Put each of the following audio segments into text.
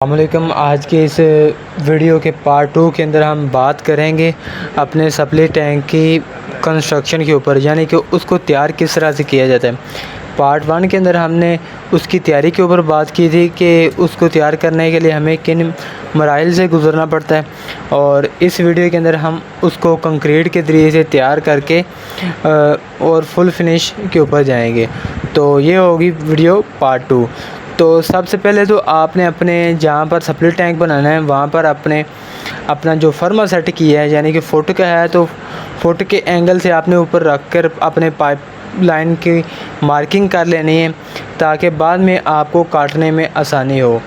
अस्सलामुअलैकुम। आज के इस वीडियो के पार्ट 2 के अंदर हम बात करेंगे अपने सप्लाई टैंक की कंस्ट्रक्शन के ऊपर, यानी कि उसको तैयार किस तरह से किया जाता है। पार्ट 1 के अंदर हमने उसकी तैयारी के ऊपर बात की थी कि उसको तैयार करने के लिए हमें किन मराइल से गुज़रना पड़ता है, और इस वीडियो के अंदर हम उसको कंक्रीट के ज़रिए से तैयार करके और फुल फिनिश के ऊपर जाएंगे। तो ये होगी वीडियो पार्ट 2। तो सबसे पहले तो आपने अपने जहाँ पर सप्लाई टैंक बनाना है वहाँ पर अपना जो फर्मा सेट किया है, यानी कि फुट का है, तो फुट के एंगल से आपने ऊपर रख कर अपने पाइप लाइन की मार्किंग कर लेनी है, ताकि बाद में आपको काटने में आसानी हो।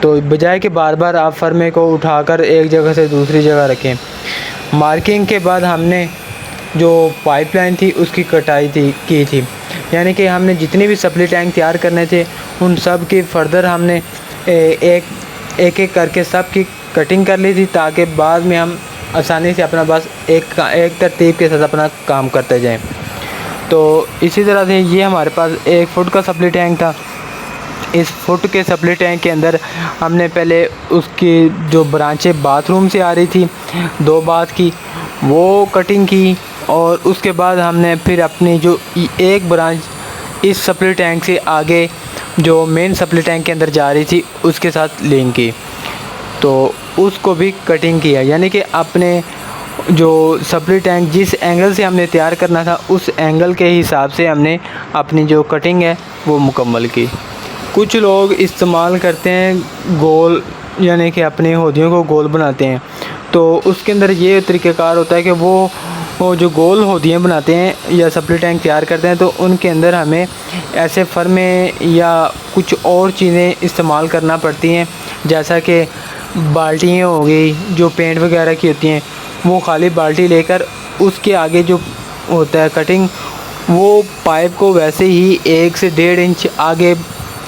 तो बजाय कि बार बार आप फर्मे को उठाकर एक जगह से दूसरी जगह रखें। मार्किंग के बाद हमने जो पाइपलाइन थी उसकी कटाई की थी, यानी कि हमने जितने भी सप्लाई टैंक तैयार करने थे उन सब की फर्दर हमने एक एक करके सब की कटिंग कर ली थी, ताकि बाद में हम आसानी से अपना बस एक तरतीब के साथ अपना काम करते जाएं। तो इसी तरह से ये हमारे पास 1 फुट का सप्लाई टैंक था। इस फुट के सप्लाई टैंक के अंदर हमने पहले उसकी जो ब्रांचें बाथरूम से आ रही थी 2 बाथ की, वो कटिंग की, और उसके बाद हमने फिर अपनी जो एक ब्रांच इस सप्लाई टैंक से आगे जो मेन सप्लाई टैंक के अंदर जा रही थी उसके साथ लिंक की, तो उसको भी कटिंग किया। यानी कि अपने जो सप्लाई टैंक जिस एंगल से हमने तैयार करना था उस एंगल के हिसाब से हमने अपनी जो कटिंग है वो मुकम्मल की। कुछ लोग इस्तेमाल करते हैं गोल, यानी कि अपनी हौदियों को गोल बनाते हैं, तो उसके अंदर ये तरीक़ाकार होता है कि वो जो गोल हौदियाँ बनाते हैं या सप्लाई टैंक तैयार करते हैं, तो उनके अंदर हमें ऐसे फर्मे या कुछ और चीज़ें इस्तेमाल करना पड़ती हैं, जैसा कि बाल्टियाँ हो गई जो पेंट वगैरह की होती हैं, वो खाली बाल्टी लेकर उसके आगे जो होता है कटिंग, वो पाइप को वैसे ही 1 से 1.5 इंच आगे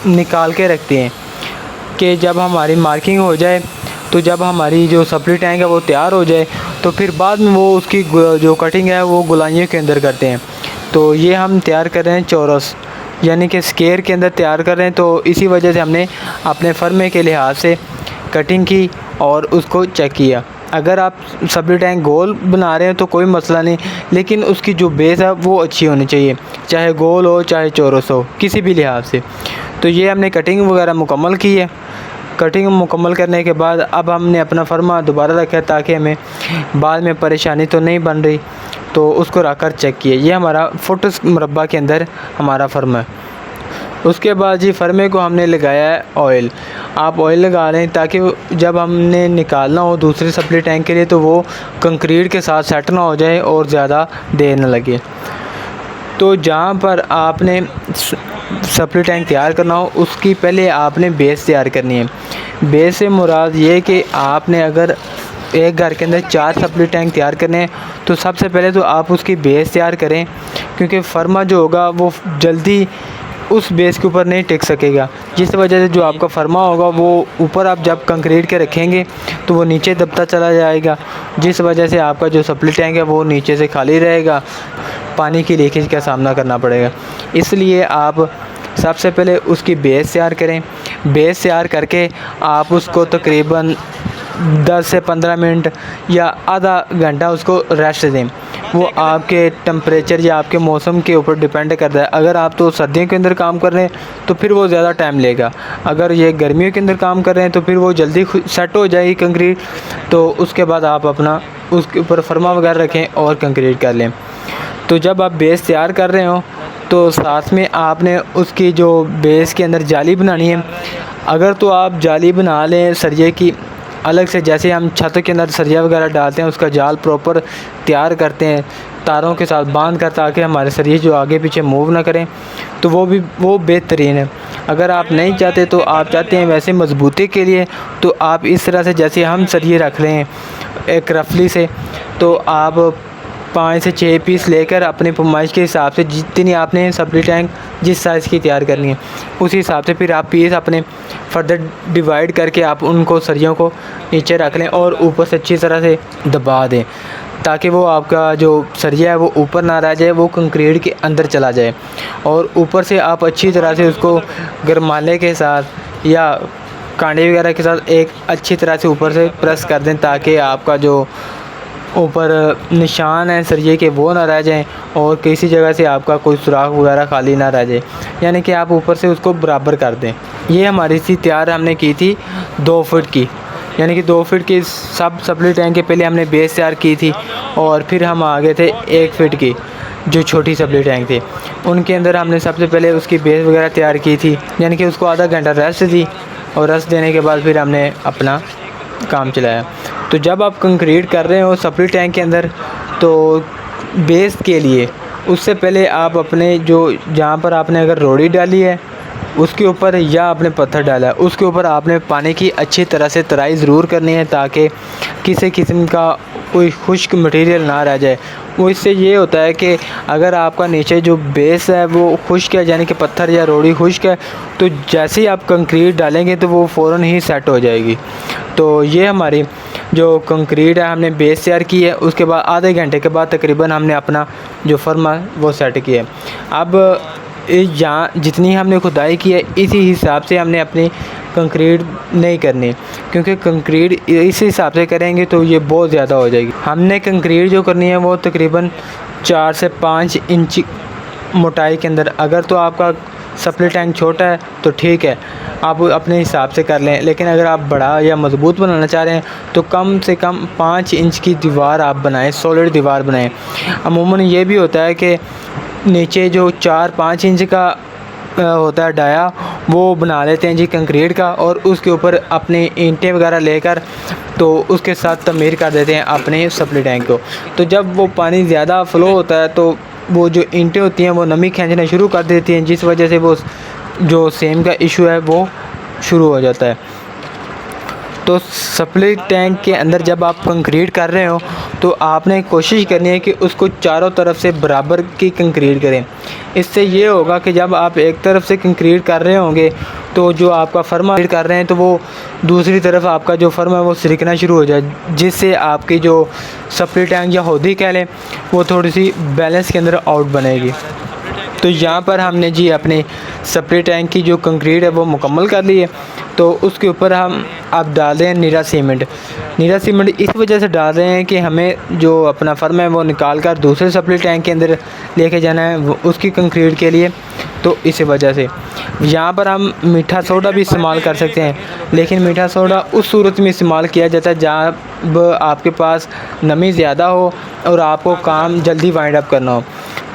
निकाल के रखते हैं कि जब हमारी मार्किंग हो जाए, तो जब हमारी जो सप्लाई टैंक है वो तैयार हो जाए, तो फिर बाद में वो उसकी जो कटिंग है वो गोलाइयों के अंदर करते हैं। तो ये हम तैयार कर रहे हैं चौरस, यानी कि स्क्वायर के अंदर तैयार कर रहे हैं। तो इसी वजह से हमने अपने फर्मे के लिहाज से कटिंग की और उसको चेक किया। अगर आप सप्लाई टैंक गोल बना रहे हैं तो कोई मसला नहीं, लेकिन उसकी जो बेस है वो अच्छी होनी चाहिए, चाहे गोल हो चाहे चौरस हो, किसी भी लिहाज से। तो ये हमने कटिंग वगैरह मुकम्मल की है। कटिंग मुकम्मल करने के बाद अब हमने अपना फर्मा दोबारा रखा, ताकि हमें बाद में परेशानी तो नहीं बन रही, तो उसको रख कर चेक किए। ये हमारा फुट मुरब्बा के अंदर हमारा फर्मा है। उसके बाद जी फर्मे को हमने लगाया है ऑयल। आप ऑयल लगा लें ताकि जब हमने निकालना हो दूसरे सप्लाई टैंक के लिए तो वो कंक्रीट के साथ सेट ना हो जाए और ज़्यादा देर न लगे। तो जहाँ पर आपने सप्लाई टैंक तैयार करना हो उसकी पहले आपने बेस तैयार करनी है। बेस से मुराद ये कि आपने अगर एक घर के अंदर 4 सप्लाई टैंक तैयार करने हैं तो सबसे पहले तो आप उसकी बेस तैयार करें, क्योंकि फर्मा जो होगा वो जल्दी उस बेस के ऊपर नहीं टिक सकेगा, जिस वजह से जो आपका फर्मा होगा वो ऊपर आप जब कंक्रीट के रखेंगे तो वो नीचे दबता चला जाएगा, जिस वजह से आपका जो सप्लाई टैंक है वो नीचे से खाली रहेगा, पानी की लीकेज का सामना करना पड़ेगा। इसलिए आप सबसे पहले उसकी बेस तैयार करें। बेस तैयार करके आप उसको तकरीबन 10 से 15 मिनट या आधा घंटा उसको रेस्ट दें। वो आपके टेम्परेचर या आपके मौसम के ऊपर डिपेंड करता है। अगर आप तो सर्दियों के अंदर काम कर रहे हैं तो फिर वो ज़्यादा टाइम लेगा, अगर ये गर्मियों के अंदर काम कर रहे हैं तो फिर वो जल्दी सेट हो जाएगी कंक्रीट। तो उसके बाद आप अपना उसके ऊपर फर्मा वगैरह रखें और कंक्रीट कर लें। तो जब आप बेस तैयार कर रहे हो तो साथ में आपने उसकी जो बेस के अंदर जाली बनानी है। अगर तो आप जाली बना लें सरिये की अलग से, जैसे हम छतों के अंदर सरिया वगैरह डालते हैं उसका जाल प्रॉपर तैयार करते हैं तारों के साथ बांध कर, ताकि हमारे सरिये जो आगे पीछे मूव ना करें, तो वो बेहतरीन है। अगर आप नहीं चाहते तो आप चाहते हैं वैसे मजबूती के लिए, तो आप इस तरह से जैसे हम सरिये रख रहे हैं एक रफली से, तो आप 5 से 6 पीस लेकर अपनी फरमाइश के हिसाब से जितनी आपने सप्लाई टैंक जिस साइज़ की तैयार करनी है उसी हिसाब से फिर आप पीस अपने फर्दर डिवाइड करके आप उनको सरियों को नीचे रख लें और ऊपर से अच्छी तरह से दबा दें, ताकि वो आपका जो सरिया है वो ऊपर ना रह जाए, वो कंक्रीट के अंदर चला जाए। और ऊपर से आप अच्छी तरह से उसको गरमाले के साथ या कांटे वगैरह के साथ एक अच्छी तरह से ऊपर से प्रेस कर दें, ताकि आपका जो ऊपर निशान है सरिये के वो ना रह जाएं और किसी जगह से आपका कोई सुराख वगैरह खाली ना रह जाए, यानी कि आप ऊपर से उसको बराबर कर दें। ये हमारी सी तैयार हमने की थी 2 फुट की, यानी कि 2 फुट की सब सप्लाई टैंक के पहले हमने बेस तैयार की थी और फिर हम आ गए थे 1 फुट की जो छोटी सप्लाई टैंक थी, उनके अंदर हमने सबसे पहले उसकी बेस वगैरह तैयार की थी, यानी कि उसको आधा घंटा रेस्ट दी और रेस्ट देने के बाद फिर हमने अपना काम चलाया। तो जब आप कंक्रीट कर रहे हो सप्लाई टैंक के अंदर, तो बेस के लिए उससे पहले आप अपने जो जहाँ पर आपने अगर रोड़ी डाली है उसके ऊपर या आपने पत्थर डाला है उसके ऊपर आपने पानी की अच्छी तरह से तराई ज़रूर करनी है, ताकि किसी किस्म का कोई खुश्क मटेरियल ना रह जाए। वो इससे ये होता है कि अगर आपका नीचे जो बेस है वो खुश्क है, यानी कि पत्थर या रोड़ी खुश्क है, तो जैसे ही आप कंक्रीट डालेंगे तो वो फ़ौरन ही सेट हो जाएगी। तो ये हमारी जो कंक्रीट है हमने बेस तैयार की है, उसके बाद आधे घंटे के बाद तकरीबन हमने अपना जो फर्मा वो सेट किया है। अब यहाँ जितनी हमने खुदाई की है इसी हिसाब से हमने अपनी कंक्रीट नहीं करनी, क्योंकि कंक्रीट इस हिसाब से करेंगे तो ये बहुत ज़्यादा हो जाएगी। हमने कंक्रीट जो करनी है वो तकरीबन 4 से 5 इंच मोटाई के अंदर। अगर तो आपका सप्लाई टैंक छोटा है तो ठीक है, आप अपने हिसाब से कर लें, लेकिन अगर आप बड़ा या मज़बूत बनाना चाह रहे हैं तो कम से कम 5 इंच की दीवार आप बनाएं, सॉलिड दीवार बनाएं। अमूमन ये भी होता है कि नीचे जो 4-5 इंच का होता है डाया वो बना लेते हैं जी कंक्रीट का, और उसके ऊपर अपने ईंटें वगैरह लेकर तो उसके साथ तमीर कर देते हैं अपने सप्लाई टैंक को। तो जब वो पानी ज़्यादा फ़्लो होता है तो वो जो ईंटें होती हैं वो नमी खींचना शुरू कर देती हैं, जिस वजह से वो जो सेम का इशू है वो शुरू हो जाता है। तो सप्लाई टैंक के अंदर जब आप कंक्रीट कर रहे हो तो आपने कोशिश करनी है कि उसको चारों तरफ से बराबर की कंक्रीट करें। इससे ये होगा कि जब आप एक तरफ से कंक्रीट कर रहे होंगे तो जो आपका फर्मा कर रहे हैं तो वो दूसरी तरफ आपका जो फर्मा है वो सिरकना शुरू हो जाए, जिससे आपकी जो सप्लाई टैंक या हौदी कह लें वो थोड़ी सी बैलेंस के अंदर आउट बनेगी। तो यहाँ पर हमने जी अपने सप्लाई टैंक की जो कंक्रीट है वो मुकम्मल कर ली है। तो उसके ऊपर हम अब डाल रहे हैं नीरा सीमेंट। नीरा सीमेंट इस वजह से डाल रहे हैं कि हमें जो अपना फर्म है वो निकाल कर दूसरे सप्लाई टैंक के अंदर लेके जाना है उसकी कंक्रीट के लिए। तो इस वजह से यहाँ पर हम मीठा सोडा भी इस्तेमाल कर सकते हैं, लेकिन मीठा सोडा उस सूरत में इस्तेमाल किया जाता है जब आपके पास नमी ज़्यादा हो और आपको काम जल्दी वाइंड अप करना हो।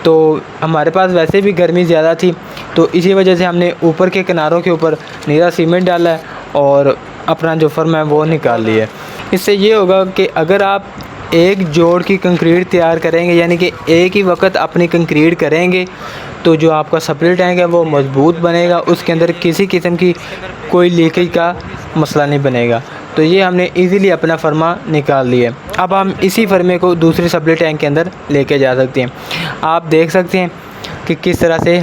तो हमारे पास वैसे भी गर्मी ज़्यादा थी, तो इसी वजह से हमने ऊपर के किनारों के ऊपर नीरा सीमेंट डाला है और अपना जो फर्म है वो निकाल लिया है। इससे ये होगा कि अगर आप एक जोड़ की कंक्रीट तैयार करेंगे, यानी कि एक ही वक्त अपनी कंक्रीट करेंगे, तो जो आपका सप्लाई टैंक है वो मज़बूत बनेगा, उसके अंदर किसी किस्म की कोई लीकेज का मसला नहीं बनेगा। तो ये हमने इजीली अपना फर्मा निकाल लिया। अब हम इसी फर्मे को दूसरे सप्लाई टैंक के अंदर लेके जा सकते हैं। आप देख सकते हैं कि किस तरह से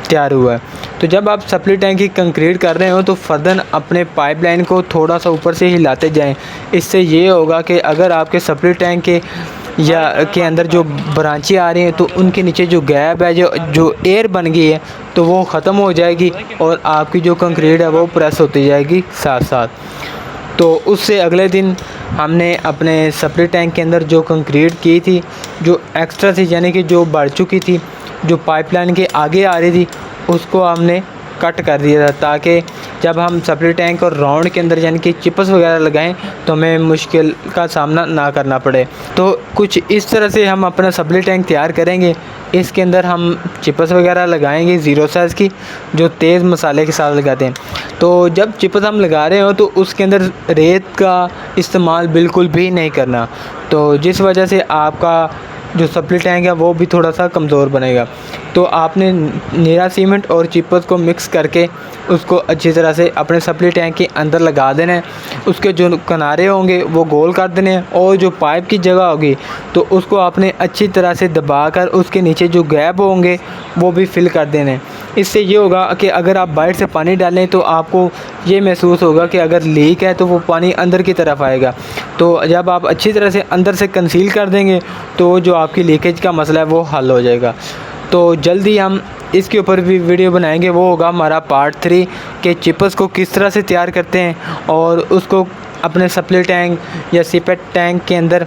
तैयार हुआ है। तो जब आप सप्लाई टैंक की कंक्रीट कर रहे हो तो फ़र्दन अपने पाइपलाइन को थोड़ा सा ऊपर से हिलाते जाएं। इससे ये होगा कि अगर आपके सप्लाई टैंक के अंदर जो ब्रांचें आ रही हैं तो उनके नीचे जो गैप है, जो एयर बन गई है, तो वो ख़त्म हो जाएगी और आपकी जो कंक्रीट है वो प्रेस होती जाएगी साथ साथ। तो उससे अगले दिन हमने अपने सप्लाई टैंक के अंदर जो कंक्रीट की थी, जो एक्स्ट्रा थी, यानी कि जो बढ़ चुकी थी, जो पाइपलाइन के आगे आ रही थी, उसको हमने कट कर दिया था, ताकि जब हम सप्लाई टैंक और राउंड के अंदर यानी कि चिप्स वगैरह लगाएं तो हमें मुश्किल का सामना ना करना पड़े। तो कुछ इस तरह से हम अपना सप्लाई टैंक तैयार करेंगे। इसके अंदर हम चिप्स वगैरह लगाएंगे 0 साइज़ की, जो तेज़ मसाले के साथ लगाते हैं। तो जब चिप्स हम लगा रहे हो तो उसके अंदर रेत का इस्तेमाल बिल्कुल भी नहीं करना, तो जिस वजह से आपका जो सप्लाई टैंक है वो भी थोड़ा सा कमज़ोर बनेगा। तो आपने नीरा सीमेंट और चिप्स को मिक्स करके उसको अच्छी तरह से अपने सप्लाई टैंक के अंदर लगा देना है। उसके जो किनारे होंगे वो गोल कर देने हैं और जो पाइप की जगह होगी तो उसको आपने अच्छी तरह से दबाकर उसके नीचे जो गैप होंगे वो भी फिल कर देने हैं। इससे ये होगा कि अगर आप बाहर से पानी डालें तो आपको ये महसूस होगा कि अगर लीक है तो वो पानी अंदर की तरफ आएगा। तो जब आप अच्छी तरह से अंदर से कंसील कर देंगे तो जो आपकी लीकेज का मसला है वो हल हो जाएगा। तो जल्दी हम इसके ऊपर भी वीडियो बनाएंगे। वो होगा हमारा पार्ट 3 के चिपर्स को किस तरह से तैयार करते हैं और उसको अपने सप्लाई टैंक या सीपेट टैंक के अंदर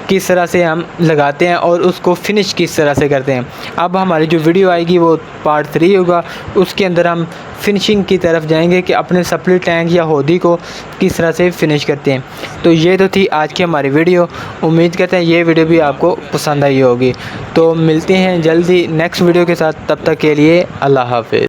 किस तरह से हम लगाते हैं और उसको फिनिश किस तरह से करते हैं। अब हमारी जो वीडियो आएगी वो पार्ट 3 होगा, उसके अंदर हम फिनिशिंग की तरफ जाएंगे कि अपने सप्लाई टैंक या होदी को किस तरह से फिनिश करते हैं। तो ये तो थी आज की हमारी वीडियो। उम्मीद करते हैं ये वीडियो भी आपको पसंद आई होगी। तो मिलते हैं जल्दी नेक्स्ट वीडियो के साथ, तब तक के लिए अल्लाह हाफ़िज़।